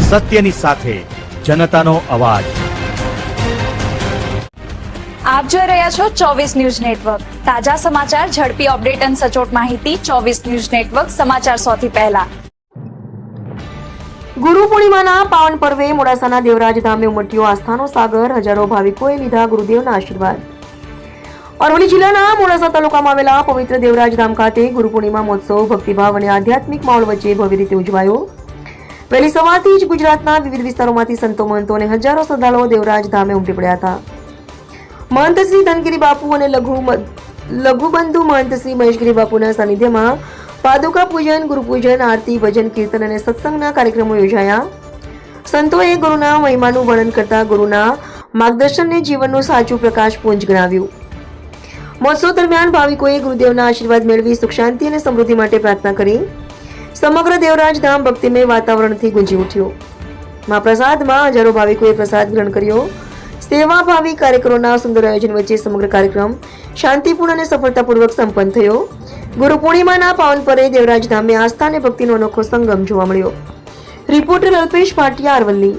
સત્યની સાથે જનતાનો અવાજ। આપ જોઈ રહ્યા છો 24 ન્યૂઝ નેટવર્ક। તાજા સમાચાર, ઝડપી અપડેટ અને સચોટ માહિતી 24 ન્યૂઝ નેટવર્ક સમાચાર સૌથી પહેલા। ગુરુ પૂર્ણિમાના પાવન પર્વે મોડાસાના દેવરાજ ધામે ઉમટ્યો આસ્થાનો સાગર। હજારો ભાવિકોએ લીધા ગુરુદેવના આશીર્વાદ। અરવલ્લી જિલ્લાના મોડાસા તાલુકામાં આવેલા પવિત્ર દેવરાજ ધામ ખાતે ગુરુ પૂર્ણિમા મહોત્સવ ભક્તિભાવ અને આધ્યાત્મિક માહોલ વચ્ચે ભવ્ય રીતે ઉજવાયો। વહેલી સવારથી જ ગુજરાતના વિવિધ વિસ્તારોમાંથી સંતો મહંતો અને હજારો શ્રદ્ધાળુઓ દેવરાજ ધામે ઉમટી પડ્યા હતા। મહંત શ્રી ધનગીરી બાપુ અને લઘુબંધુ મહંત શ્રી મહેશગીરી બાપુના સાનિધ્યમાં પાદુકા પૂજન, ગુરુ પૂજન, આરતી, ભજન, કીર્તન અને સત્સંગના કાર્યક્રમો યોજાયા। સંતોએ ગુરુના મહિમાનું વર્ણન કરતા ગુરુના માર્ગદર્શનને જીવનનું સાચું પ્રકાશપુંજ ગણાવ્યું। મહોત્સવ દરમિયાન ભાવિકોએ ગુરુદેવના આશીર્વાદ મેળવી સુખ શાંતિ અને સમૃદ્ધિ માટે પ્રાર્થના કરી। સમગ્ર દેવરાજ ધામ ભક્તિમય વાતાવરણથી ગુંજી ઉઠ્યું। મહાપ્રસાદમાં હજારો ભાવિકોએ પ્રસાદ ગ્રહણ કર્યો। સેવાભાવી કાર્યક્રમોના સુંદર આયોજન વચ્ચે સમગ્ર કાર્યક્રમ શાંતિપૂર્ણ અને સફળતાપૂર્વક સંપન્ન થયો। ગુરુ પૂર્ણિમાના પાવન પર્વે દેવરાજ ધામે આસ્થા અને ભક્તિનો અનોખો સંગમ જોવા મળ્યો। રિપોર્ટર અલ્પેશ ભાટિયા, અરવલ્લી।